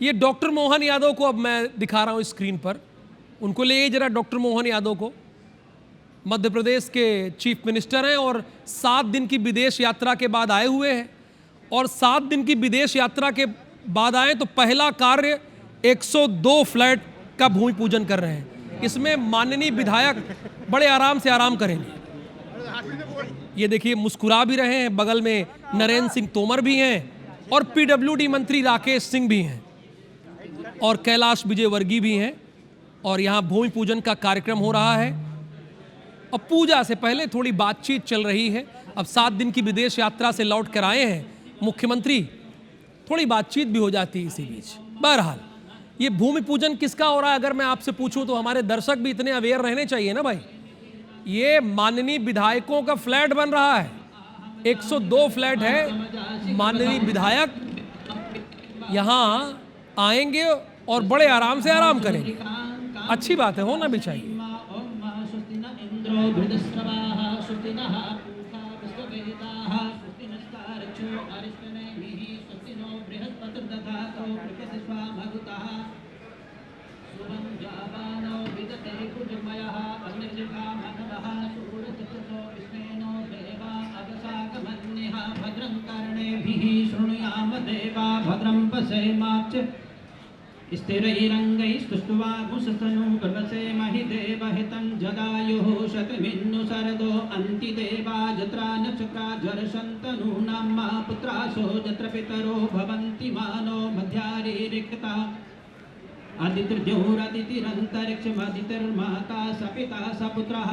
ये डॉक्टर मोहन यादव को अब मैं दिखा रहा हूँ स्क्रीन पर। उनको ले जरा डॉक्टर मोहन यादव को। मध्य प्रदेश के चीफ मिनिस्टर हैं और 7 दिन की विदेश यात्रा के बाद आए हुए हैं। और 7 दिन की विदेश यात्रा के बाद आए तो पहला कार्य 102 फ्लैट का भूमि पूजन कर रहे हैं। इसमें माननीय विधायक बड़े आराम से आराम करेंगे। ये देखिए मुस्कुरा भी रहे हैं, बगल में नरेंद्र सिंह तोमर भी हैं और पीडब्ल्यूडी मंत्री राकेश सिंह भी हैं और कैलाश विजयवर्गीय भी हैं। और यहाँ भूमि पूजन का कार्यक्रम हो रहा है। अब पूजा से पहले थोड़ी बातचीत चल रही है। अब 7 दिन की विदेश यात्रा से लौट कर आए हैं मुख्यमंत्री, थोड़ी बातचीत भी हो जाती है इसी बीच। बहरहाल ये भूमि पूजन किसका हो रहा है अगर मैं आपसे पूछूं तो हमारे दर्शक भी इतने अवेयर रहने चाहिए ना भाई। ये माननीय विधायकों का फ्लैट बन रहा है, 102 फ्लैट है। माननीय विधायक यहाँ आएंगे और बड़े आराम से आराम करेंगे। अच्छी बात है, होना भी चाहिए। भद्रं पश्येमाच्च स्थिरैरङ्गैस्तुष्ट्वागुंसस्तनू गर्भसेमहि देवहितं जदायुः शतमिन्नु शरदो अन्ति देवा जत्रा नक्षत्रा जरशन्तनूनां मा पुत्रासो जत्र पितरो भवन्ति मानो मध्यारे रिक्ता आदित्यर्ज्योरदितिरन्तरिक्षमदितिर्माता सपिता सपुत्रः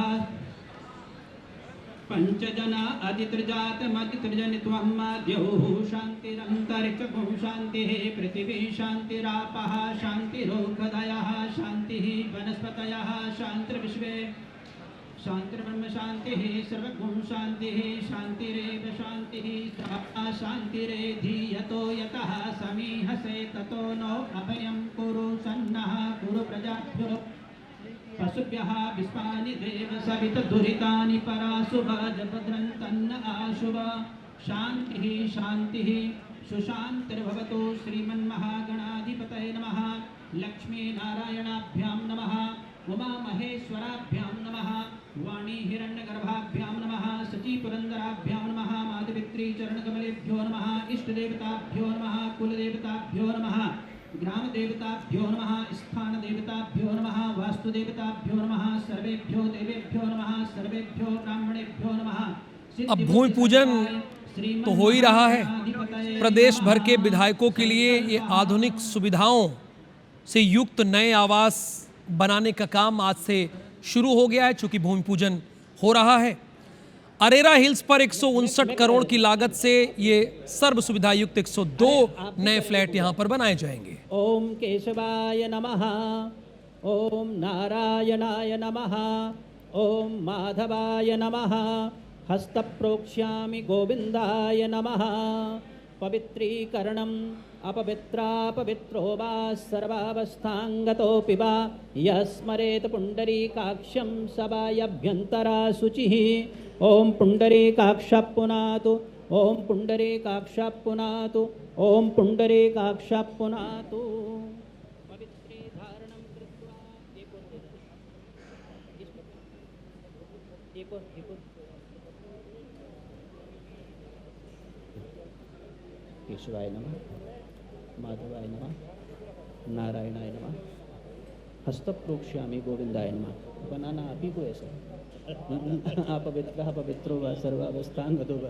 पंचजना आदित्यजातमदित्यजनित्वं द्यौः शान्तिरन्तरिक्षं शान्तिः पृथिवी शान्तिरापः शान्तिरोषधयः शान्तिः वनस्पतयः शान्तिर्विश्वे शान्तिर्ब्रह्म शान्तिः सर्वगुण शान्तिः शान्तिरेव शान्तिः शान्तिरेधीयतो यतः समीहसे ततो नो अभयं कुरु सन्नः कुरु प्रजाभ्यो पशुभ्यः विश्वानि देव सवितदुरितानि पराशुभ जभद्रं तन्न आशुभ शान्तिः शान्तिः सुशान्तिर्भवतु श्रीमन्महागणाधिपतये नमः लक्ष्मीनारायणाभ्यां नमः उमामहेश्वराभ्यां नमः वाणी हिरण्यगर्भाभ्यां नमः सचीपुरन्दराभ्यां नमः माधवित्री चरणकमलेभ्यो नमः इष्टदेवताभ्यो नमः कुलदेवताभ्यो नमः ग्राम देवताभ्यो नमः स्थान देवताभ्यो नमः वास्तुदेवताभ्यो नमः सर्वेभ्यो देवेभ्यो नमः सर्वेभ्यो ब्राह्मणेभ्यो नमः। अब भूमि पूजन तो हो ही रहा है। प्रदेश भर के विधायकों के लिए ये आधुनिक सुविधाओं से युक्त नए आवास बनाने का काम आज से शुरू हो गया है। चूंकि भूमि पूजन हो रहा है, अरेरा हिल्स पर 159 करोड़ की लागत से ये सर्व सुविधा युक्त 102 नए फ्लैट यहाँ पर बनाए जाएंगे। ओम केशवाय नमः, ओम नारायणाय नमः, ओम माधवाय नमः, हस्तप्रोक्ष्यामि गोविंदाय नमः। पवित्रीकरणम् अपवित्रापवित्रो वा सर्वावस्थांगतोऽपि वा यस्मरेत् पुण्डरीकाक्षं सवायभ्यन्तरा शुचिः। ओम पुण्डरीकाक्षः पुनातु, ओम पुण्डरीकाक्षः पुनातु, ओम पुण्डरीकाक्षः पुनातु। पवित्री धारणं कृत्वा केशवाय नमः, माधवाय नमः, नारायणाय नमः, हस्तप्रोक्ष्यामि गोविंदाय नमः। बनाना आप ही को ऐसा अपवित्रः पवित्रो वा सर्वावस्थांगतो वा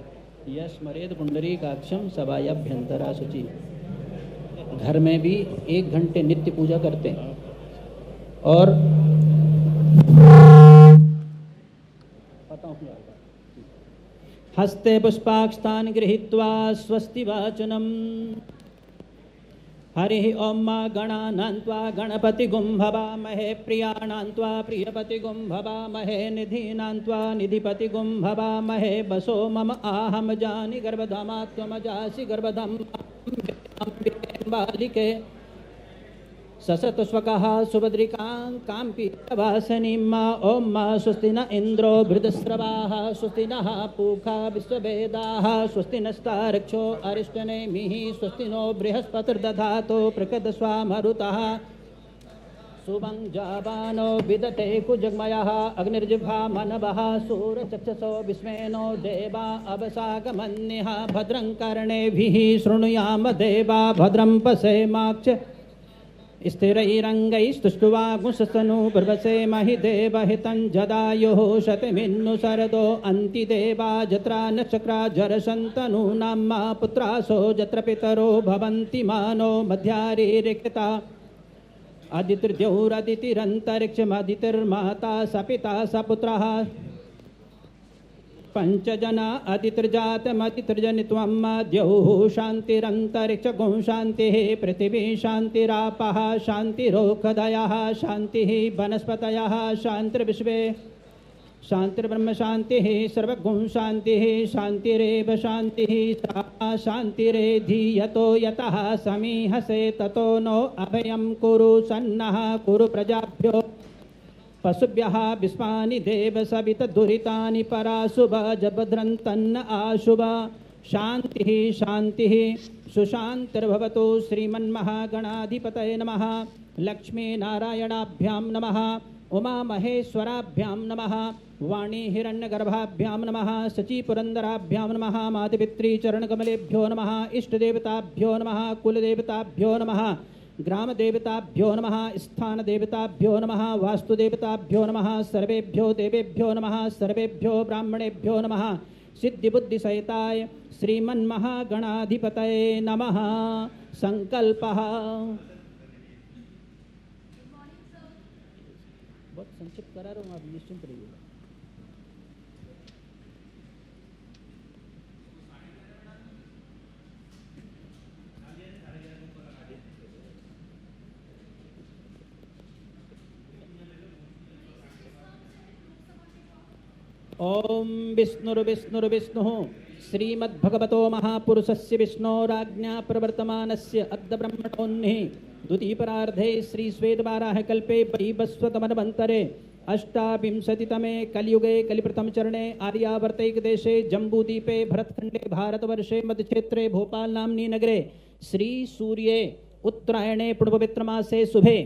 यस्मरेत् पुण्डरीकाक्षं सवायभ्यन्तरा शुचि। घर में भी 1 घंटे नित्य पूजा करते हैं और हस्ते पुष्पाक्षतानि गृहीत्वा स्वस्ति वाचनम्। हरिः ओम मा गणानान्त्वा गणपतिगुं भवामहे, प्रियाणान्त्वा प्रियपतिगुं भवामहे, निधीनान्त्वा निधिपतिगुं भवामहे। बसो मम आहम जानि गर्भधामा त्वमजासि गर्भधं बालिके। ससतस्वकः सुभद्रिकां काम्पि वासनीं ॐ स्वस्ति न इन्द्रो बृहस्रवाः स्वस्ति नः पूषा विश्ववेदाः स्वस्ति नस्तारक्षो अरिष्टनेमिः स्वस्ति नो बृहस्पतिर्दधातु प्रकृतस्वा मरुतः शुभं जावानो विदते कुजग्मयः अग्निर्जिह्वा मनवः सूरचक्षसो विस्मेनो देवा अवसागमन्यः भद्रं कर्णेभिः शृणुयाम देवा भद्रं पश्येमाक्ष स्थिरैरङ्गैस्तुष्टुवागुंसस्तनु प्रवसेमहि देवहितं जदायुः शतमिन्नु शरदो अन्तिदेवा जत्रा नक्षत्रा जरसन्तनूनां मा पुत्रासो जत्र पितरो भवन्ति मानो मध्यारिरिक्ता अदितिर्द्यौरदितिरन्तरिक्षमदितिर्माता सपिता सपुत्रः पंचजना अदितिर्जातमदितिर्जनित्वं द्यौः शान्तिरन्तरिक्षगुं शान्तिः पृथिवी शान्तिरापः शान्तिरोषधयः शान्तिः वनस्पतयः शान्तिर्विश्वे शान्तिर्ब्रह्म शान्तिः सर्वगुं शान्तिः शान्तिरेव शान्तिः सा शान्तिरेधि यतो यतः समीहसे ततो नो अभयं कुरु सन्नः कुरु प्रजाभ्यो पशुभ्यः विश्वानि देव सवितदुरितानि पराशुभ जभद्रन्तन्न आशुभ शान्तिः शान्तिः सुशान्तिर्भवतु श्रीमन्महागणाधिपतये नमः लक्ष्मीनारायणाभ्यां नमः उमामहेश्वराभ्यां नमः वाणी हिरण्यगर्भाभ्यां नमः शचीपुरन्दराभ्यां नमः मातपितृचरणकमलेभ्यो नमः इष्टदेवताभ्यो नमः कुलदेवताभ्यो नमः ग्रामदेवताभ्यो नमः स्थानदेवताभ्यो नमः वास्तुदेवताभ्यो नमः सर्वेभ्यो देवेभ्यो नमः सर्वेभ्यो ब्राह्मणेभ्यो नमः सिद्धिबुद्धिसहिताय श्रीमन्महागणाधिपतये नमः संकल्पः बहुत संक्षिप्त करा रहा हूँ, आप निश्चिंत रहिएगा। ओम विष्णुर्विष्णुर्विष्णुः श्रीमद्भगवतो महापुरुषस्य विष्णोराज्ञा प्रवर्तमानस्य अद्य ब्रह्मणोन्निः द्वितीयपरार्धे श्रीश्वेतवाराह कल्पे वैवस्वतमन्वन्तरे अष्टाविंशतितमे कलियुगे कलिप्रथमचरणे आर्यावर्तैकदेशे जम्बूद्वीपे भरतखण्डे भारतवर्षे मध्यक्षेत्रे भोपालनाम्नि नगरे श्रीसूर्ये उत्तरायणे पुण्यपवित्रमासे शुभे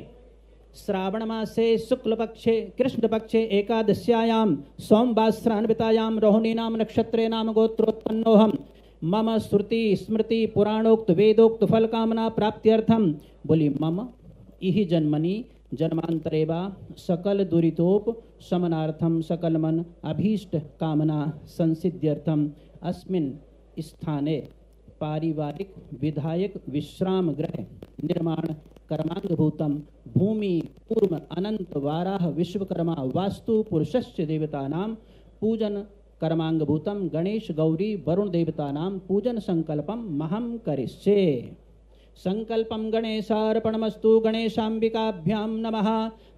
श्रावणमासे शुक्लपक्षे कृष्णपक्षे एकादश्यायां सोमवासरान्वितायां रोहिणी नाम नक्षत्रे नाम गोत्रोत्पन्नोऽहं मम श्रुति स्मृति पुराणोक्त वेदोक्त फल कामना प्राप्त्यर्थम बोली मम इहि जन्मनि जन्मांतरे वा सकल दुरितोप शमनार्थम सकल मन अभीष्ट कामना संसिद्ध्यर्थम अस्मिन् स्थाने पारिवारिक विधायक विश्राम गृह निर्माण कर्मांगभूतम भूमि कूर्म अनंत वाराह विश्वकर्मा वास्तु पुरुषस्य देवतानां पूजन कर्मांगभूतम गणेश गौरी वरुण देवतानां पूजन संकल्पम महं करिष्ये संकल्पम गणेशार्पणमस्तु गणेशांबिकाभ्यां नमः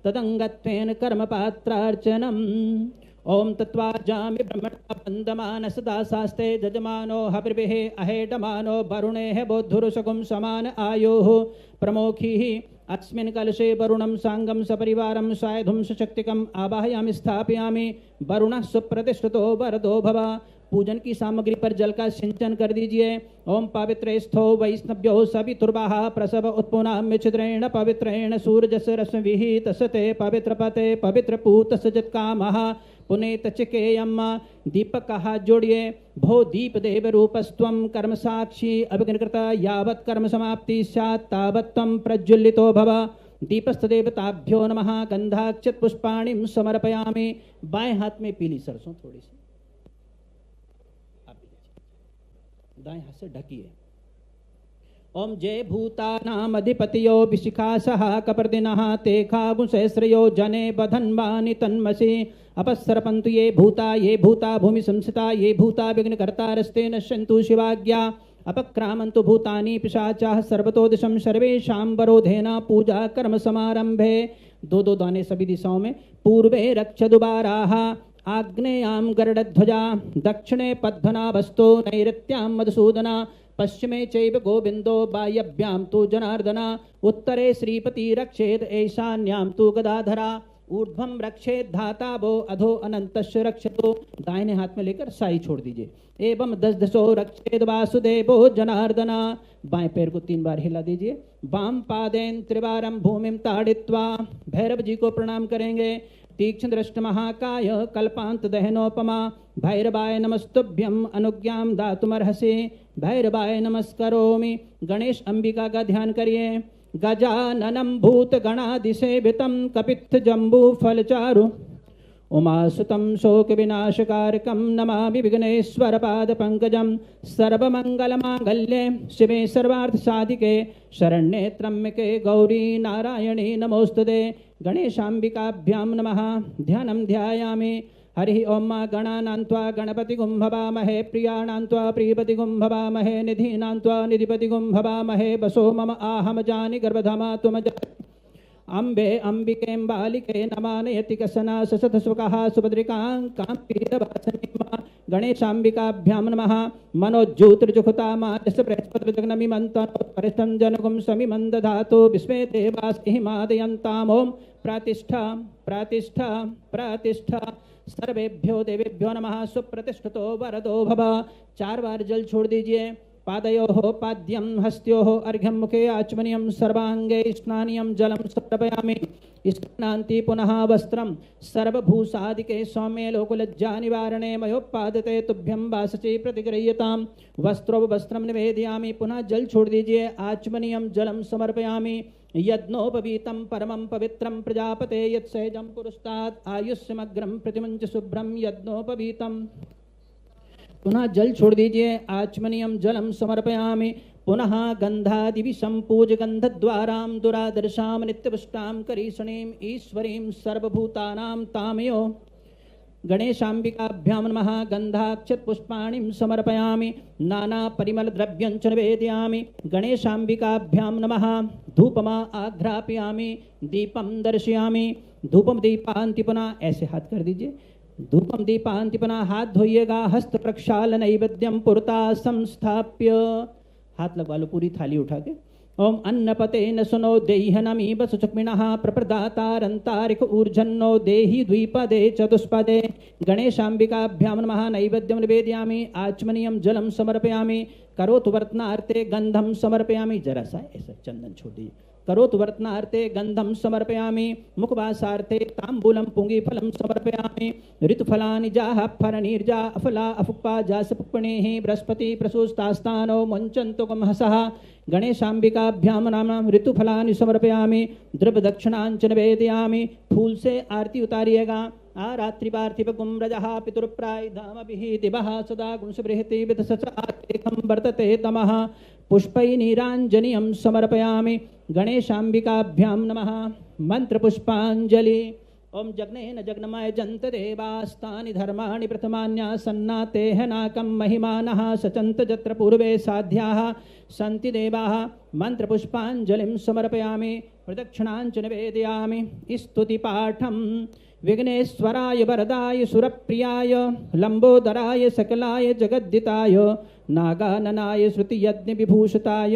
तदंगत्वेन कर्मपात्रार्चनम् ओम तत्वाजामि ब्रह्मणा वन्दमानसदा शास्ते जजमानो हविर्भिः अहेडमानो वरुणेः बोद्धुरुषकुं समान आयुः प्रमोखीः अस्मिन् कलशे वरुणं सांगं सपरिवारं सायधुं सशक्तिकम् आवाहयामि स्थापयामि वरुणः सुप्रतिष्ठितो वरदो भव पूजन की सामग्री पर जल का सिंचन कर दीजिए। ओम पवित्र स्थो वैष्णव्यो सवितुर्वाः प्रसव उत्पुनाम्य छिद्रेण पवित्रेण सूर्यस्य रश्मिभिः तस्ते पवित्र पते पवित्र पूत सजत्कामः पुनेत चिकेयम् दीपकः जोड़िए भो दीप देव रूपस्त्वं कर्म साक्षी अभिज्ञकृता यावत् कर्म समाप्ति स्यात् तावत् त्वं प्रज्वलितो भव दीपस्थदेवताभ्यो नमः गंधाक्षत पुष्पाणिं समर्पयामि। बाएं हाथ में पीली सरसों थोड़ी सी दाएं हाथ से ढकिए। ओम जय भूतानामधिपतियो विशिखासः कपर्दिनः ते खागुंसहस्रयो जने बधन्वानि तन्मसि अपस्सरपन्तु ये भूता भूमि संस्थिता ये भूता विघ्नकर्तारस्ते नश्यन्तु शिवाज्ञा अपक्रामन्तु भूतानि पिशाचाः सर्वतो दिशं सर्वेषां वरोधेन पूजा कर्म समारंभे। दो दो दाने सभी दिशाओं में। पूर्वे रक्षदुबाराः आग्नेयां गरुडध्वजा दक्षिणे पद्मना वस्तु नैऋत्यां मधुसूदना पश्चिमे चैव गोविंदो बाह्यभ्यां तु जनार्दना उत्तरे श्रीपति रक्षेत ईशान्यां तु गदाधरा ऊर्ध्वम रक्षेत धाता वो अधो अनंतस्य रक्षतो। दाहिने हाथ में लेकर साई छोड़ दीजिए। एवं दस दशो रक्षेत वासुदेवो जनार्दना। बाएं पैर को 3 बार हिला दीजिए। वाम पादेन त्रिवारम भूमिम ताड़ित्वा भैरव जी को प्रणाम करेंगे। तीक्ष्ण दृष्ट महाकाय कल्पांत दहनोपमा भैरवाय नमस्तुभ्यम अनुज्ञाम दातुमर्हसि भैरवाय नमस्करोमि। गणेश अंबिका का ध्यान करिए। गजाननं भूत गणादिसेवितं कपित्थ जम्बू फलचारु उमासुतं शोक विनाशकारकं नमामि विघ्नेश्वर पाद पंकजं। सर्वमंगलमांगल्ये शिवे सर्वार्थ साधिके शरण्ये त्र्यंबके गौरी नारायणी नमोस्तुते। गणेशांबिकाभ्यां नमः। ध्यानं ध्यायामि। हरि ओम गणानान्त्वा गणपतिगुं भवामहे प्रियाणान्त्वा प्रियपतिगुं भवामहे निधीनान्त्वा निधिपतिगुं भवामहे वसो मम आहम जानि गर्भधमा त्वमज अम्बे अंबिकें बालिके नमानयति कसना ससतस्वकः सुभद्रिकां काम्पीरवासनीमा। गणेशांबिकाभ्यां नमः। मनोज्योतिर्जुहुतामा यस्य बृहस्पतिर्जगनमिमन्तं जनकुं समिमं दधातु विश्वे देवास्तिमादयन्ताम्। ओम प्रतिष्ठा प्रतिष्ठा प्रतिष्ठा। सर्वेभ्यो देवेभ्यो नमः। सुप्रतिष्ठितो वरदो भव। 4 बार जल छोड़ दीजिए। पादयोः पाद्यं हस्त्योः अर्घ्यं मुखे आचमनीयं सर्वांगे स्नानीयं जलं समर्पयामि। स्नान्ति पुनः वस्त्रं सर्वभूषादिके सौम्ये लोकलज्जा निवारणे मयोपादते तुभ्यं वासचि प्रतिगृह्यतां। वस्त्रो वस्त्रं निवेदयामि। पुनः जल छोड़ दीजिए। आचमनीयं जलं समर्पयामि। यज्ञोपवीतं परमं पवित्रं प्रजापते यत्सहजं पुरस्तात् आयुष्यमग्रं प्रतिमंच शुभ्रं यज्ञोपवीतम्। पुनः जल छोड़ दीजिए। आचमनीयं जलं समर्पयामि। पुनः गंधादिवि संपूज गंधद्वारां दुरादर्शां नित्यपुष्टां करीषणीं ईश्वरीं सर्वभूतानां तामयो। गणेशांबिकाभ्यां नमः। गंधाक्षत पुष्पाणिं समर्पयामि। नाना परिमल द्रव्यं च निवेदयामि। गणेशांबिकाभ्यां नमः। धूपमा आघ्रापयामि। दीपं दर्शयामि। धूपम दीपांति पुनः ऐसे हाथ कर दीजिए। धूपम दीपांति पुनः हाथ धोइएगा। हस्त प्रक्षाल नैवेद्यम पुरता संस्थाप्य। हाथ लगवा लो पूरी थाली उठा के। ओम अन्नपते न सुनो देह नमी बसुचक्मिणः प्रप्रदातारंतारिक ऊर्जन्नो देहि द्विपदे चतुष्पदे। गणेशांबिकाभ्यां नमः। नैवेद्यम निवेदयामि। आचमनीयं जलं समर्पयामि। करोतु वर्तनार्थे गंधम समर्पयामि। जरा सा ऐसा चंदन छोड़ दीजिए। करोतु वर्तनार्थे गंधम समर्पयामि। मुखवासार्थे तांबूलं पुंगीफलं समर्पयामि। ऋतुफलानि जाः फलनीर्जा अफला अफुक्पा जासपुक्पणेः बृहस्पति प्रसूस्तास्तानो मुञ्चन्तु गमहसः। गणेशांबिकाभ्यां नमः। ऋतुफलानि समर्पयामि। द्रव्य दक्षिणांच निवेदयामि। फूल से आरती उतारिएगा। रात्रि पार्थिव गुम्रजः पितुर्प्राय धामभिः दिवः सदा गुंसबृहति विदसचातेकं वर्तते तमः। पुष्पै नीराञ्जनियं समर्पयामि। गणेशांबिकाभ्यां नमः। मंत्र पुष्पांजलि। ओम जग्नेन जग्नमय जंत देवास्तानि धर्माणि प्रथमान्यासन्नातेह नाकं महिमानः सचन्त जत्र पूर्वे साध्याः सन्ति देवाः। मंत्र पुष्पांजलिं समर्पयामि। प्रदक्षिणांच निवेदयामि। स्तुतिपाठं विघ्नेश्वराय वरदाय सुरप्रियाय लंबोदराय सकलाय जगद्दिताय नागाननाय श्रुतियज्ञ विभूषिताय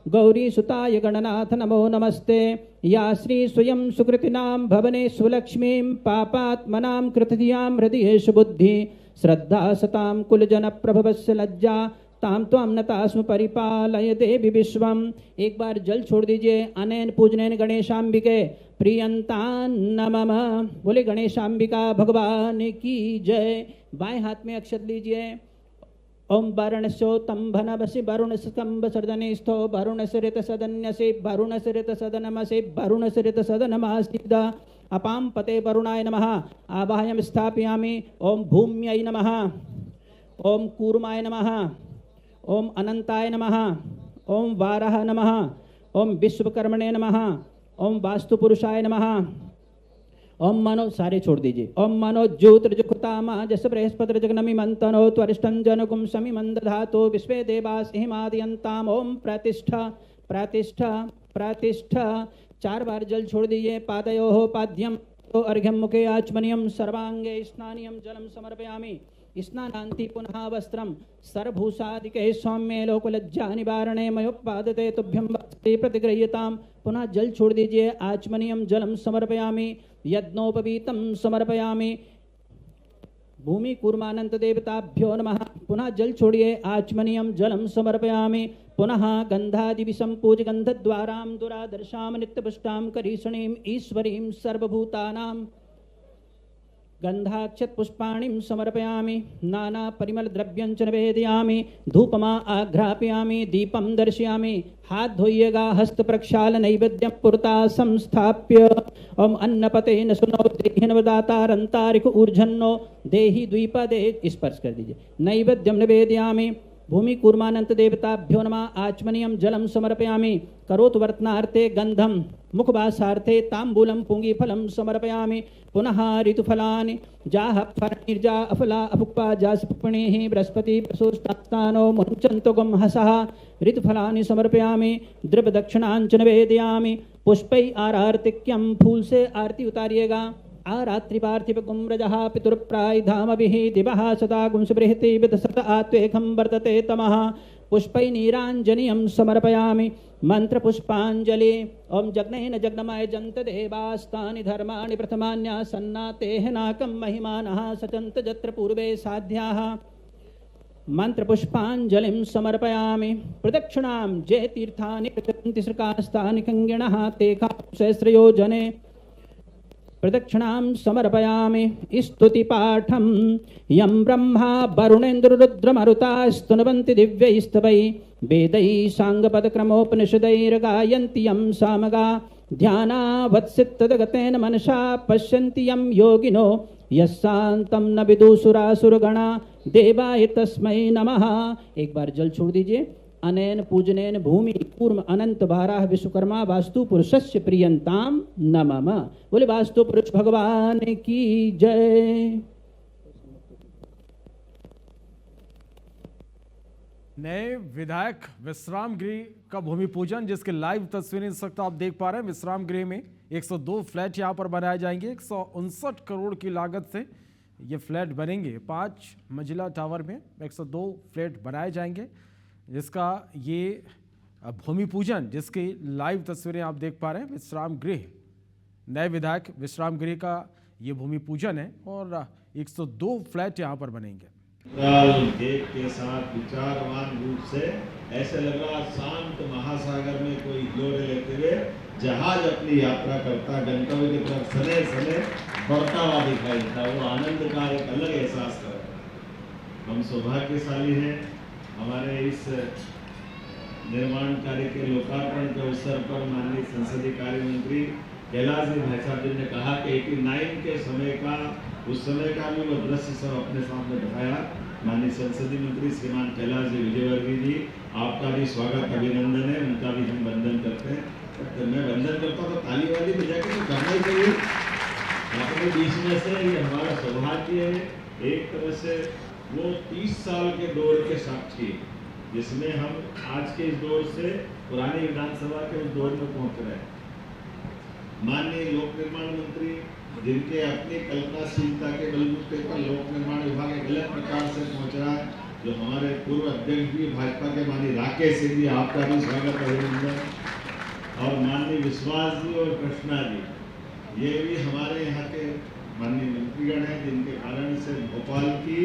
गौरीसुताय गणनाथ नमो नमस्ते। या श्री स्वयं सुकृतिनां भवने सुलक्ष्मीं पापात्मनां कृतधियां हृदयेषु बुद्धि श्रद्धा सतां कुलजन प्रभवस्य लज्जा ताम त्वां नतास्म परिपालय देवी विश्वम। एक बार जल छोड़ दीजिए। अनैन पूजनैन गणेशांबिके प्रियंतान नमः। बोले गणेशांबिका भगवान की जय। बाएं हाथ में अक्षत लीजिए। ओम वरुणस्योतंभनवसि वरुणस्कंभ सर्दने स्थो वरुणसरित सदन्यसे वरुणसरित सदनमसे वरुणसरित सदनमासीद। अपां पते वरुणाय नमः। आवाहयं स्थापयामि। ओम भूम्यै नमः। ओम कूर्माय नमः। ओम अनंताय नमः। ओम वाराह नमः। ओम विश्वकर्मणे नमः। ओम वास्तुपुरुषाय नमः। ओम मनो सारे छोड़ दीजिए। ओम मनो ज्योतिर्जुहुतामा जस बृहस्पतिर्जगनमिमंतनो त्वरिष्ठं जनकुं समिमं दधातु विश्वे देवास्तिमादयन्ताम्। ओम प्रतिष्ठा प्रतिष्ठा प्रतिष्ठा। 4 बार जल छोड़ दीजिए। पादयोः पाद्यं अर्घ्यं मुखे आचमनीयं सर्वांगे स्नानीयं जलं समर्पयामि। स्नानान्ति पुनः वस्त्रं सर्वभूषादिके सौम्ये लोकलज्जा निवारणे मयोपादते तुभ्यं वत्से प्रतिगृह्यतां। पुनः जल छोड़ दीजिए। आचमनीयं जलम समर्पयामि यज्ञोपवीतं समर्पयामि। भूमि कूर्मानंत देवताभ्यो नमः। पुनः जल छोड़िए। आचमनीयं जलम समर्पयामि। पुनः गंधादिविषं पूज गंधद्वारां दुरादर्शां नित्यपुष्टां करीषणीं ईश्वरीं सर्वभूतानां गंधाक्षत पुष्पाणिं समर्पयामि। नाना परिमल द्रव्यं च निवेदयामि। धूपमा आघ्रापयामि। दीपं दर्शयामि। हाथ धोइएगा। हस्त प्रक्षाल नैवेद्यं पुरता संस्थाप्य ओम अन्नपते न सुनो देहिनवदातारंतारिक ऊर्जन्नो देहि द्वीपदे स्पर्श कर दीजिए। नैवेद्यं निवेदयामि। भूमि कूर्मानंत देवताभ्यो नमः। आचमनीयं जलम समर्पयामि। करोतु वर्तनार्थे गंधम मुखवासार्थे तांबूलम पुंगीफलम समर्पयामि। पुनः ऋतुफलानि जाह फर्निर्जा अफला अफुक्पा जासपुपणेहि बृहस्पति प्रसूष्टास्तानो मुञ्चन्तो गम हसः। ऋतुफलानि समर्पयामि। द्रव्य दक्षिणांच निवेदयामि। पुष्पै आरार्तिक्यम फूल से आरती उतारिएगा। आरात्रि पार्थिव गुम्रजः पितुर्प्राय धामभिः दिवः सदा गुंसबृहति विदसत आत्वेखं वर्तते तमः। पुष्पै नीराञ्जनीयं समर्पयामि। मंत्र पुष्पांजलि। ओम जग्नेन जग्नमय जंत देवास्तानि धर्माणि प्रथमान्यासन्नातेः नाकं महिमानः सचन्त जत्र पूर्वे साध्याः। मंत्र पुष्पांजलिं समर्पयामि। प्रदक्षिणां जे तीर्थानि प्रचलन्ति श्रकास्तानि कङ्गिणः ते सहस्रयोजने प्रदक्षिणां समर्पयामि। स्तुतिपाठं यं ब्रह्मा वरुणेन्द्ररुद्रमरुता स्तुन्वन्ति दिव्यैस्तवैः वेदैः साङ्गपदक्रमोपनिषदैर्गायन्ति यं सामगा। ध्यानावत्सितगतेन मनसा पश्यन्ति यं योगिनो यस्सान्तं न विदुसुरासुरगणा देवाय तस्मै नमः। एक बार जल छोड़ दीजिए। अनेन पूजनेन भूमि कूर्म अनंत बाराह विश्वकर्मा वास्तु पुरुषस्य प्रियंताम नमः। बोले वास्तु पुरुष भगवान की जय। नए विधायक विश्राम गृह का भूमि पूजन, जिसके लाइव तस्वीरें इस वक्त आप देख पा रहे हैं। विश्राम गृह में 102 फ्लैट यहां पर बनाए जाएंगे। 159 करोड़ की लागत से ये फ्लैट बनेंगे। 5 मंजिला टावर में 102 फ्लैट बनाए जाएंगे, जिसका ये भूमि पूजन, जिसकी लाइव तस्वीरें आप देख पा रहे हैं। विश्राम गृह, नए विधायक विश्राम गृह का ये भूमि पूजन है और 102 फ्लैट यहाँ पर बनेंगे। देख के साथ विचारवान रूप से ऐसे लग रहा शांत महासागर में कोई हिलोरे लेते हुए जहाज अपनी यात्रा करता गंतव्य की तरफ सने सने बढ़ता हुआ दिखाई देता। वो आनंद का एक अलग एहसास कर रहे हैं। हम सौभाग्यशाली हैं। हमारे इस निर्माण कार्य के लोकार्पण के अवसर पर माननीय संसदीय कार्य मंत्री कैलाश जी भाई साहब जी ने कहा कि 89 के समय का, उस समय का भी वो दृश्य सब अपने सामने दिखाया। माननीय संसदीय मंत्री श्रीमान कैलाश जी विजयवर्गीय जी, आपका भी स्वागत अभिनंदन है। उनका भी हम वंदन करते हैं। तो मैं वंदन करता हूँ तो ताली वाली बजा के तो करना ही चाहिए। अपने बीच में से ये हमारा सौभाग्य है। एक तरह से वो 30 साल के दौर के साक्षी, जिसमें हम आज के इस दौर से पुरानी विधानसभा के उस दौर में पहुंच रहे हैं। माननीय लोक निर्माण मंत्री, जिनके अपनी कल्पनाशीलता के बलबूते पर लोक निर्माण विभाग एक अलग प्रकार से पहुंच रहा है, जो हमारे पूर्व अध्यक्ष भी भाजपा के माननीय राकेश सिंह जी, आपका भी स्वागत अभिनंदन। और माननीय विश्वास जी और कृष्णा जी, ये भी हमारे यहाँ के माननीय मंत्रीगण हैं, जिनके कारण से भोपाल की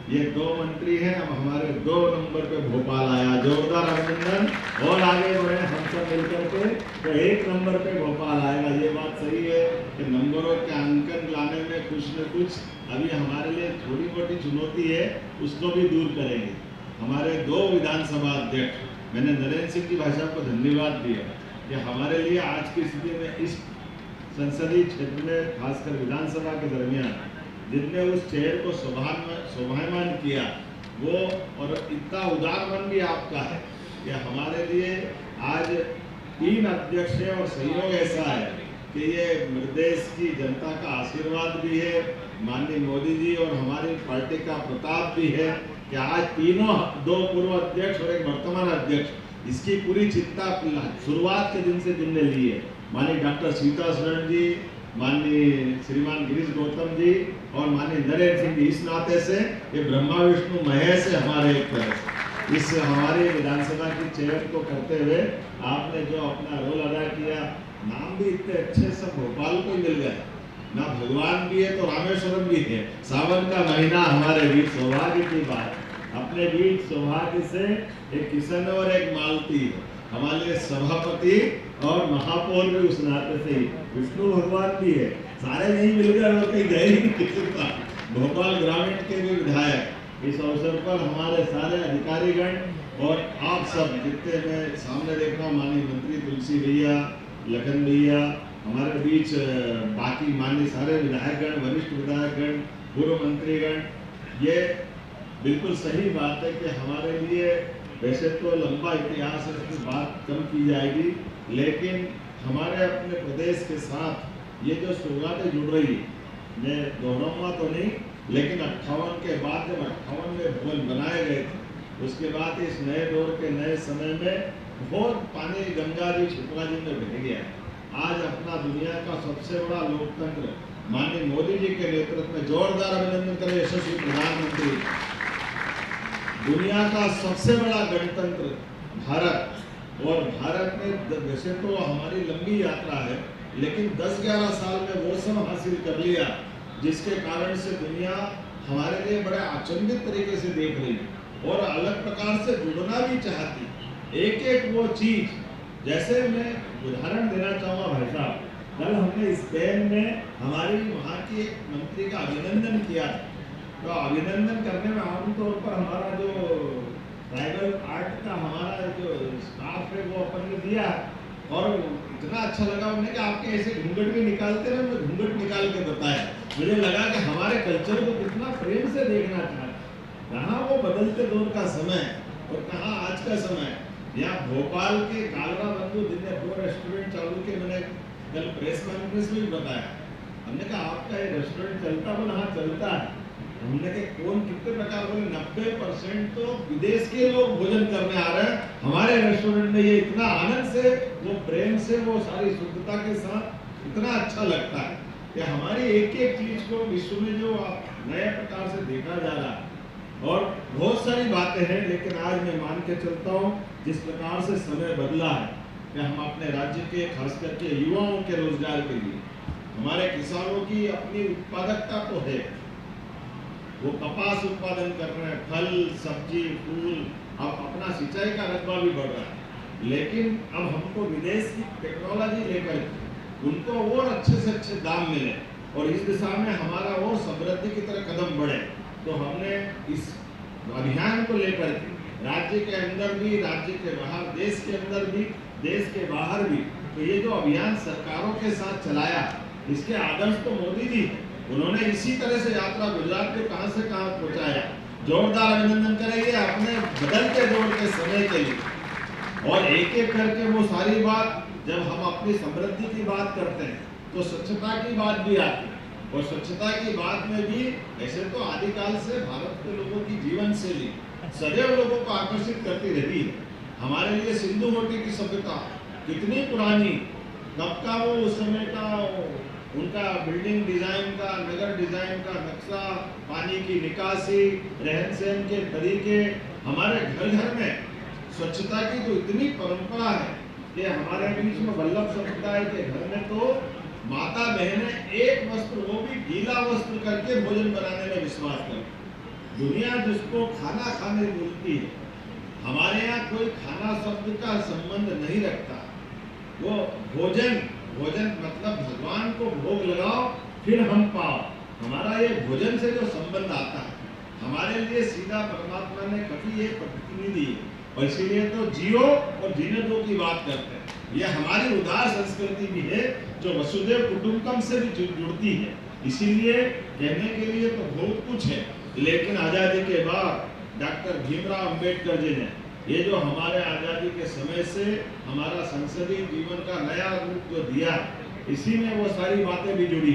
ये 2 मंत्री हैं। अब हमारे 2 नंबर पे भोपाल आया। जोरदार अभिनंदन। और आगे बढ़े हम सब मिलकर के तो 1 नंबर पे भोपाल आएगा। ये बात सही है कि नंबरों के अंकन लाने में कुछ न कुछ अभी हमारे लिए थोड़ी मोटी चुनौती है, उसको भी दूर करेंगे। हमारे 2 विधानसभा अध्यक्ष, मैंने नरेंद्र सिंह जी भाई साहब को धन्यवाद दिया कि हमारे लिए आज की स्थिति में इस संसदीय क्षेत्र में, खासकर विधानसभा के दरमियान, जिनने उस शहर को शोभायमान किया, वो और इतना उदार मन भी आपका है कि हमारे लिए आज 3 अध्यक्ष हैं। और सहयोग ऐसा है कि ये प्रदेश की जनता का आशीर्वाद भी है, माननीय मोदी जी और हमारी पार्टी का प्रताप भी है कि आज तीनों, 2 पूर्व अध्यक्ष और एक वर्तमान अध्यक्ष, इसकी पूरी चिंता शुरुआत के दिन से जिनने ली है। माननीय डॉक्टर सीतासरण जी, माननीय श्रीमान गिरीश गौतम जी और माननीय नरेंद्र सिंह जी, इस नाते से ये ब्रह्मा विष्णु महेश है हमारे एक तरह से। इस हमारे विधानसभा की चेयर को करते हुए आपने जो अपना रोल अदा किया, नाम भी इतने अच्छे सब भोपाल को ही मिल गए, ना भगवान भी है तो रामेश्वरम भी है। सावन का महीना हमारे वीर सौभाग्य की बात, अपने वीर सौभाग्य से एक किशन और एक मालती हमारे लिए सभापति और महापौर भी उस नाते से ही, विष्णु भगवान भी है, सारे नहीं मिल गए और कहीं गए ही किसी का। भोपाल ग्रामीण के भी विधायक इस अवसर पर हमारे सारे अधिकारीगण और आप सब जितने मैं सामने देख रहा हूँ, माननीय मंत्री तुलसी भैया, लखन भैया, हमारे बीच बाकी माननीय सारे विधायकगण, वरिष्ठ विधायकगण, पूर्व मंत्रीगण, ये बिल्कुल सही बात है कि हमारे लिए वैसे तो लंबा इतिहास है, इसकी बात कम की जाएगी, लेकिन हमारे अपने प्रदेश के साथ ये जो सौगातें जुड़ रही है, मैं दोहराऊंगा तो नहीं, लेकिन 58 के बाद जब 58 में भवन बनाए गए थे, उसके बाद इस नए दौर के नए समय में बहुत पानी गंगा जी छिपरा जी में बह गया। आज अपना दुनिया का सबसे बड़ा लोकतंत्र माननीय मोदी जी के नेतृत्व में, जोरदार अभिनंदन करें यशस्वी प्रधानमंत्री, दुनिया का सबसे बड़ा गणतंत्र भारत, और भारत में वैसे तो हमारी लंबी यात्रा है, लेकिन 10-11 साल में वो सब हासिल कर लिया जिसके कारण से दुनिया हमारे लिए बड़े अचंभित तरीके से देख रही है और अलग प्रकार से जुड़ना भी चाहती। एक एक वो चीज, जैसे मैं उदाहरण देना चाहूँगा भाई साहब, कल हमने स्पेन में हमारी वहाँ की एक मंत्री का अभिनंदन किया, तो अभिनंदन करने में आमतौर पर हमारा जो ट्राइबल आर्ट का हमारा जो स्टाफ है वो अपन ने दिया, और इतना अच्छा लगा उन्हें कि आपके ऐसे घूंघट भी निकालते रहे, मैं घूंघट निकाल के बताया, मुझे लगा कि हमारे कल्चर को कितना प्रेम से देखना चाहते, कहाँ वो बदलते दौर का समय और कहाँ आज का समय। यहाँ भोपाल के कालरा बंधु जिनने 2 रेस्टोरेंट चालू किए, मैंने कल प्रेस कॉन्फ्रेंस में भी बताया, हमने कहा आपका ये रेस्टोरेंट चलता, बोला हाँ चलता है। हमने कहा कौन कितने प्रकार, बोले 90% तो विदेश के लोग भोजन करने आ रहे हैं हमारे रेस्टोरेंट में, ये इतना आनंद से, वो प्रेम से, वो सारी शुद्धता के साथ इतना अच्छा लगता है कि हमारी एक एक चीज को विश्व में जो नए प्रकार से देखा जा रहा है। और बहुत सारी बातें हैं, लेकिन आज मैं मान के चलता हूँ जिस प्रकार से समय बदला है कि हम अपने राज्य के खास करके युवाओं के रोजगार के लिए, हमारे किसानों की अपनी उत्पादकता तो है, वो कपास उत्पादन कर रहे हैं, फल सब्जी फूल, अब अपना सिंचाई का रकबा भी बढ़ रहा है, लेकिन अब हमको विदेश की टेक्नोलॉजी लेकर उनको और अच्छे से अच्छे दाम मिले और इस दिशा में हमारा और समृद्धि की तरफ कदम बढ़े, तो हमने इस अभियान को लेकर राज्य के अंदर भी, राज्य के बाहर, देश के अंदर भी, देश के बाहर भी, तो ये जो अभियान सरकारों के साथ चलाया, इसके आदर्श तो मोदी जी, उन्होंने इसी तरह से यात्रा गुजरात को कहां से कहां पहुंचाया। जोरदार अभिनंदन करेंगे अपने बदलते दौर के समय के लिए। और एक एक करके वो सारी बात, जब हम अपनी समृद्धि की बात करते हैं तो स्वच्छता की बात भी आती है, और स्वच्छता की बात में भी ऐसे तो आदिकाल से भारत के लोगों की जीवन शैली सदैव लोगों को आकर्षित करती रही है। हमारे लिए सिंधु घाटी की सभ्यता कितनी पुरानी, कब का वो उस समय का उनका बिल्डिंग डिजाइन का, नगर डिजाइन का नक्शा, पानी की निकासी, रहन सहन के तरीके, हमारे घर घर में स्वच्छता की तो इतनी परंपरा है कि हमारे बीच में वल्लभ समुदाय के घर में तो माता बहनें एक वस्त्र, वो भी गीला वस्त्र करके भोजन बनाने में विश्वास करती। दुनिया जिसको खाना खाने बोलती है, हमारे यहाँ कोई खाना शब्द का संबंध नहीं रखता, वो भोजन, भोजन मतलब भगवान को भोग लगाओ फिर हम पाओ, हमारा ये भोजन से जो संबंध आता है हमारे लिए सीधा परमात्मा ने कभी ये प्रतिनिधि दी है, और इसीलिए तो जियो और जीने दो की बात करते हैं। ये हमारी उदार संस्कृति भी है जो वसुदेव कुटुंबकम से भी जुड़ती है, इसीलिए कहने के लिए तो बहुत कुछ है, लेकिन आज़ादी के बाद डॉक्टर भीमराव अंबेडकर जी ने ये जो हमारे आज़ादी के समय से हमारा संसदीय जीवन का नया रूप जो दिया, इसी में वो सारी बातें भी जुड़ी,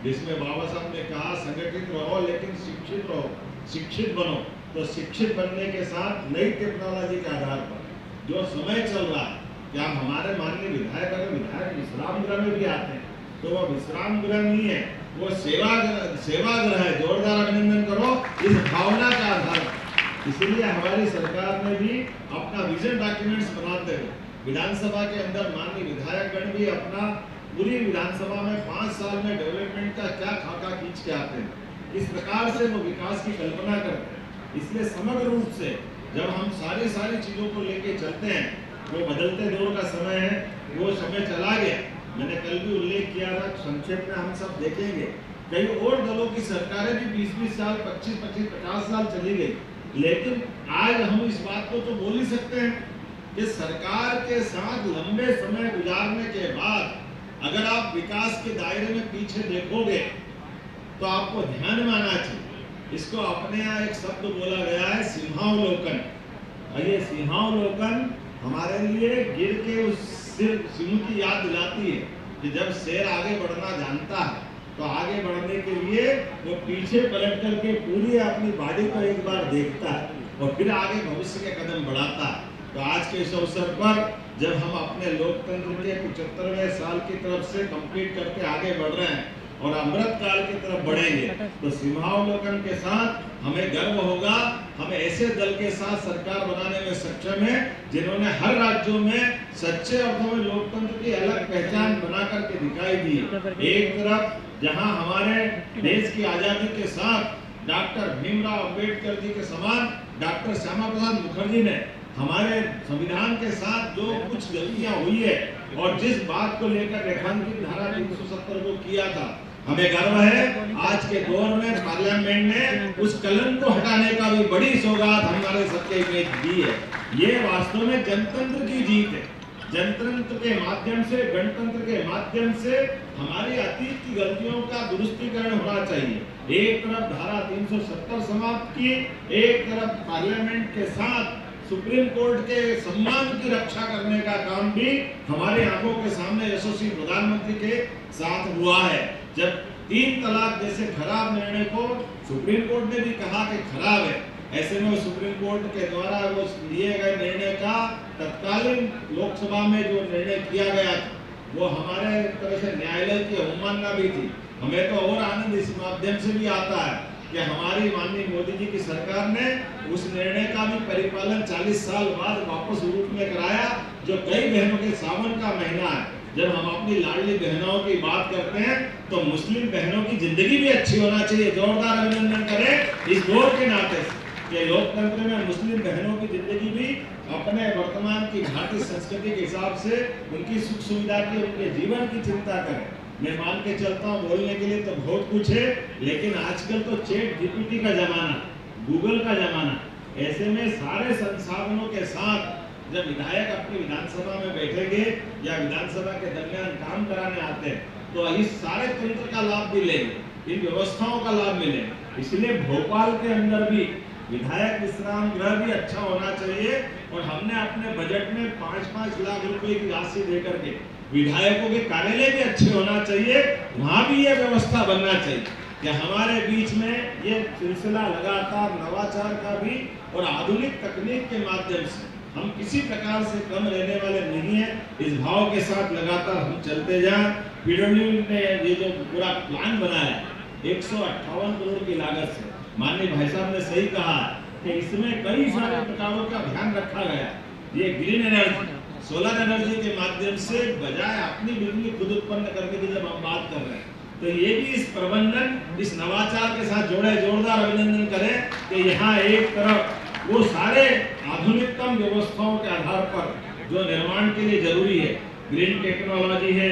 जिसमें बाबा साहब ने कहा संगठित रहो लेकिन शिक्षित रहो, शिक्षित बनो। तो शिक्षित बनने के साथ नई टेक्नोलॉजी के आधार पर जो समय चल रहा है, क्या हमारे माननीय विधायक, अगर विधायक विश्राम गृह में भी आते हैं तो वो विश्राम गृह नहीं है, वो सेवागृह है। जोरदार अभिनंदन करो इस भावना के आधार पर। इसलिए हमारी सरकार ने भी अपना विजन डॉक्यूमेंट्स बनाते हुए विधानसभा के अंदर माननीय विधायकगण भी अपना पूरी विधानसभा में 5 साल में डेवलपमेंट का क्या खाका खींच के आते हैं, इस प्रकार से वो विकास की कल्पना करते हैं। इसलिए समग्र रूप से जब हम सारी चीजों को लेके चलते हैं, वो बदलते दौर का समय है, वो समय चला गया। मैंने कल भी उल्लेख किया था, संक्षेप में हम सब देखेंगे, कई और दलों की सरकारें भी 20-20 साल, 25-25, 50 साल चली गई, लेकिन आज हम इस बात को तो बोल ही सकते हैं कि सरकार के साथ लंबे समय गुजारने के बाद अगर आप विकास के दायरे में पीछे देखोगे तो आपको ध्यान में आना चाहिए। इसको अपने यहाँ एक शब्द बोला गया है, सिंहावलोकन। और ये सिंहावलोकन हमारे लिए गिर के उस सिंह की याद दिलाती है कि जब शेर आगे बढ़ना जानता है तो आगे बढ़ने के लिए वो पीछे पलट करके पूरी अपनी बॉडी को एक बार देखता है और फिर आगे भविष्य के कदम बढ़ाता है। तो आज के इस अवसर पर जब हम अपने लोकतंत्र के 75वें साल की तरफ से कंप्लीट करके आगे बढ़ रहे हैं और अमृत काल की तरफ बढ़ेंगे, तो सिंहावलोकन के साथ हमें गर्व होगा। हमें ऐसे दल के साथ सरकार बनाने में सक्षम है जिन्होंने हर राज्यों में सच्चे अर्थों में लोकतंत्र की अलग पहचान बना करके दिखाई दी। एक तरफ जहां हमारे देश की आजादी के साथ डॉक्टर भीमराव अंबेडकर जी के समान डॉक्टर श्यामा प्रसाद मुखर्जी ने हमारे संविधान के साथ जो कुछ गलतियां हुई है और जिस बात को लेकर रेखांकित धारा 370 को किया था, हमें गर्व है आज के दौर में पार्लियामेंट ने उस कलंक को हटाने का भी बड़ी सौगात हमारे सबके बीच दी है। ये वास्तव में जनतंत्र की जीत है। जनतंत्र के माध्यम से, गणतंत्र के माध्यम से हमारी अतीत की गलतियों का दुरुस्तीकरण होना चाहिए। एक तरफ धारा 370 समाप्त की, एक तरफ पार्लियामेंट के साथ सुप्रीम कोर्ट के सम्मान की रक्षा करने का काम भी हमारे आंखों के सामने यशस्वी प्रधानमंत्री के साथ हुआ है। जब 3 तलाक जैसे खराब निर्णय को सुप्रीम कोर्ट ने भी कहा कि खराब है, ऐसे में सुप्रीम कोर्ट के द्वारा वो लिए गए निर्णय का तत्कालीन लोकसभा में जो निर्णय किया गया वो हमारे तरह से न्यायालय की अवमानना भी थी। हमें तो और आनंद इस माध्यम से भी आता है कि हमारी माननीय मोदी जी की सरकार ने उस निर्णय का भी परिपालन 40 साल बाद वापस रूप में कराया, जो कई बहनों के सावन का महीना है। जब हम अपनी लाडली बहनों की बात करते हैं तो मुस्लिम बहनों की जिंदगी भी अच्छी होना चाहिए। जोरदार अभिनंदन करें इस दौर के नाते कि लोकतंत्र में मुस्लिम बहनों की जिंदगी भी अपने वर्तमान की भारतीय संस्कृति के हिसाब से उनकी सुख सुविधा की, उनके जीवन की चिंता करें। मैं मान के चलता हूँ बोलने के लिए तो बहुत कुछ है, लेकिन आजकल तो चैट जीपीटी का जमाना, गूगल का जमाना, ऐसे में सारे संसाधनों के साथ जब विधायक अपनी विधानसभा में बैठेंगे या विधानसभा के दरमियान काम कराने आते हैं तो इस सारे तंत्र का लाभ भी लेंगे, इन व्यवस्थाओं का लाभ मिलेगा। इसलिए भोपाल के अंदर भी विधायक विश्राम गृह भी अच्छा होना चाहिए और हमने अपने बजट में 5-5 लाख रुपए की राशि देकर के विधायकों के कार्यालय भी अच्छे होना चाहिए, वहां भी ये व्यवस्था बनना चाहिए कि हमारे बीच में ये सिलसिला लगातार नवाचार का भी और आधुनिक तकनीक के माध्यम से हम किसी प्रकार से कम रहने वाले नहीं है। इस भाव के साथ लगातार हम चलते जाएं। पीडब्ल्यू ने ये जो पूरा प्लान बनाया 158 करोड़ की लागत से, माननीय भाई साहब ने सही कहा कि इसमें कई सारे प्रकारों का ध्यान रखा गया। ये ग्रीन एनर्जी, सोलर एनर्जी के माध्यम से बजाय अपनी बिजली खुद उत्पन्न करने की जब हम बात कर रहे हैं तो ये भी इस प्रबंधन, इस नवाचार के साथ जोड़े। जोरदार अभिनंदन करें कि यहाँ एक तरफ वो सारे आधुनिकतम व्यवस्थाओं के आधार पर जो निर्माण के लिए जरूरी है, ग्रीन टेक्नोलॉजी है,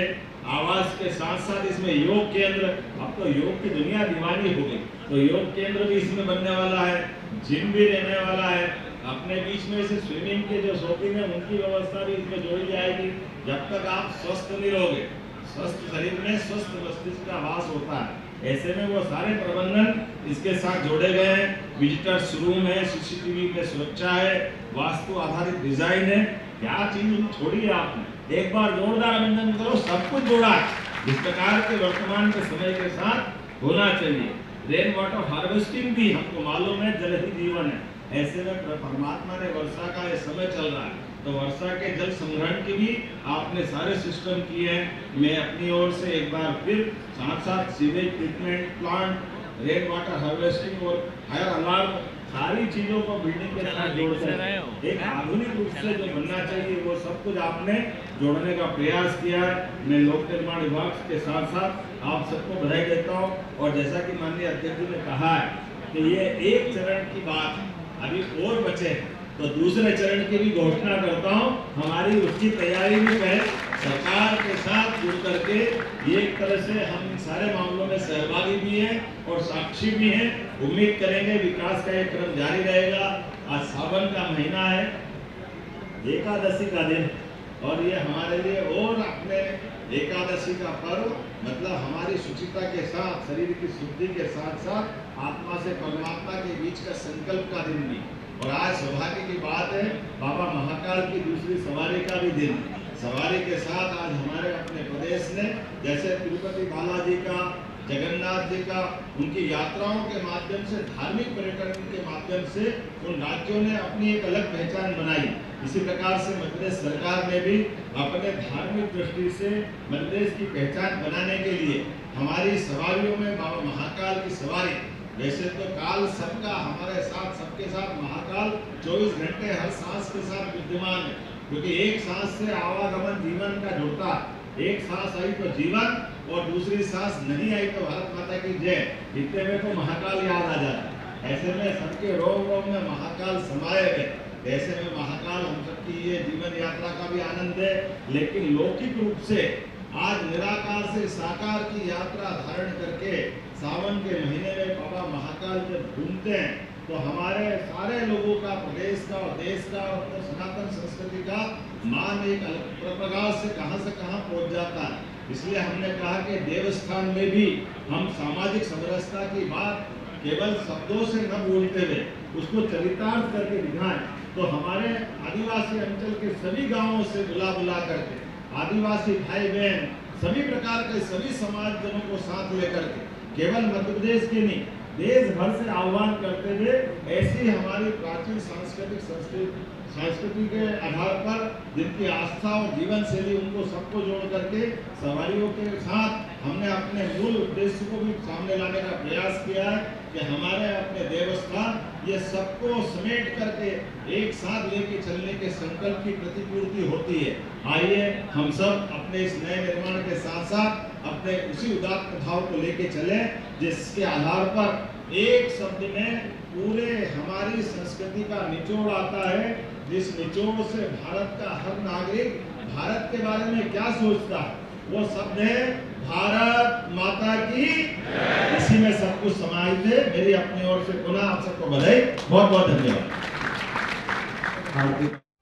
आवास के साथ साथ इसमें योग केंद्र, अब तो योग की दुनिया दीवानी हो गई, तो योग केंद्र भी इसमें बनने वाला है, जिम भी रहने वाला है। अपने बीच में से स्विमिंग के जो शौकीन है उनकी व्यवस्था भी इसमें जोड़ी जाएगी। जब तक आप स्वस्थ नहीं रहोगे, स्वस्थ शरीर में स्वस्थ मस्तिष्क का वास होता है, ऐसे में वो सारे प्रबंधन इसके साथ जोड़े गए हैं। विजिटर्स रूम है, सीसीटीवी में सुरक्षा है, वास्तु आधारित डिजाइन है, क्या चीज छोड़ी है आपने, एक बार जोरदार अभिनंदन करो। सब कुछ जोड़ा है इस प्रकार के वर्तमान के समय के साथ होना चाहिए। रेन वाटर हार्वेस्टिंग भी हमको मालूम है, जल ही जीवन है। ऐसे में परमात्मा ने वर्षा का ये समय चल रहा है, तो वर्षा के जल संग्रहण के भी आपने सारे सिस्टम किए हैं। मैं अपनी ओर से एक बार फिर साथ साथ sewage treatment plant, rain water harvesting और फायर अलार्म सारी चीजों को बिल्डिंग के साथ जोड़कर एक आधुनिक रूप से जो बनना चाहिए वो सब कुछ आपने जोड़ने का प्रयास किया है। मैं लोक निर्माण विभाग के साथ साथ आप सबको बधाई देता हूँ। और जैसा कि माननीय अध्यक्ष जी ने कहा है कि ये एक चरण की बात अभी और बचे, तो दूसरे चरण की भी घोषणा करता हूँ। हमारी उसकी तैयारी भी है, सरकार के साथ जुड़ करके एक तरह से हम सारे मामलों में सहभागी भी हैं और साक्षी भी हैं। उम्मीद करेंगे विकास का एक क्रम जारी रहेगा। आज सावन का महीना है, एकादशी का दिन, और ये हमारे लिए और अपने एकादशी का पर्व मतलब हमारी शुचिता के साथ, शरीर की शुद्धि के साथ साथ आत्मा से परमात्मा के बीच का संकल्प का दिन भी। और आज सौभाग्य की बात है, बाबा महाकाल की दूसरी सवारी का भी दिन। सवारी के साथ आज हमारे अपने प्रदेश ने जैसे तिरुपति बालाजी का, जगन्नाथ जी का, उनकी यात्राओं के माध्यम से, धार्मिक पर्यटन के माध्यम से उन राज्यों ने अपनी एक अलग पहचान बनाई। इसी प्रकार से मध्य प्रदेश सरकार ने भी अपने धार्मिक दृष्टि से मध्य प्रदेश की पहचान बनाने के लिए हमारी सवारियों में बाबा महाकाल की सवारी, वैसे तो काल सबका हमारे साथ, सबके साथ महाकाल 24 घंटे हर सांस के साथ विद्यमान है, क्योंकि एक सांस से आवागमन जीवन का जुड़ता। एक सांस आई तो जीवन और दूसरी सांस नहीं आई तो भारत माता की जय, इतने में तो महाकाल याद आ जाता। ऐसे में सबके रोम रोम में महाकाल समाये गए। ऐसे में महाकाल हम सबकी ये जीवन यात्रा का भी आनंद है। लेकिन लौकिक रूप से आज निराकार से साकार की यात्रा धारण करके सावन के महीने में बाबा महाकाल जब घूमते हैं तो हमारे सारे लोगों का, प्रदेश का और देश का और सनातन संस्कृति का मान एक अलग प्रकाश से कहां पहुंच जाता है। इसलिए हमने कहा कि देवस्थान में भी हम सामाजिक समरसता की बात केवल शब्दों से न बोलते हुए उसको चरितार्थ करके दिखाएं। तो हमारे आदिवासी अंचल के सभी गांवों से बुला करके आदिवासी भाई बहन, सभी प्रकार के सभी समाज जनों को साथ लेकर के केवल मध्य प्रदेश के नहीं, देश भर से आह्वान करते हुए ऐसी हमारी प्राचीन संस्कृति के आधार पर जिनकी आस्था और जीवन शैली, उनको सबको जोड़ करके सवारियों के साथ हमने अपने मूल उद्देश्य को भी सामने लाने का प्रयास किया है कि हमारे अपने देवस्थान ये सबको समेट करके एक साथ लेके चलने के संकल्प की प्रतिपूर्ति होती है। आइए हम सब अपने इस नए निर्माण के साथ साथ अपने उसी उदात्त भाव को लेके चलें जिसके आधार पर एक शब्द में पूरे हमारी संस्कृति का निचोड़ आता है, जिस निचोड़ से भारत का हर नागरिक भारत के बारे में क्या सोचता है, वो शब्द है भारत माता की। इसी में सब कुछ समाहित है। मेरी अपनी ओर से पुनः आप सबको बधाई, बहुत बहुत धन्यवाद।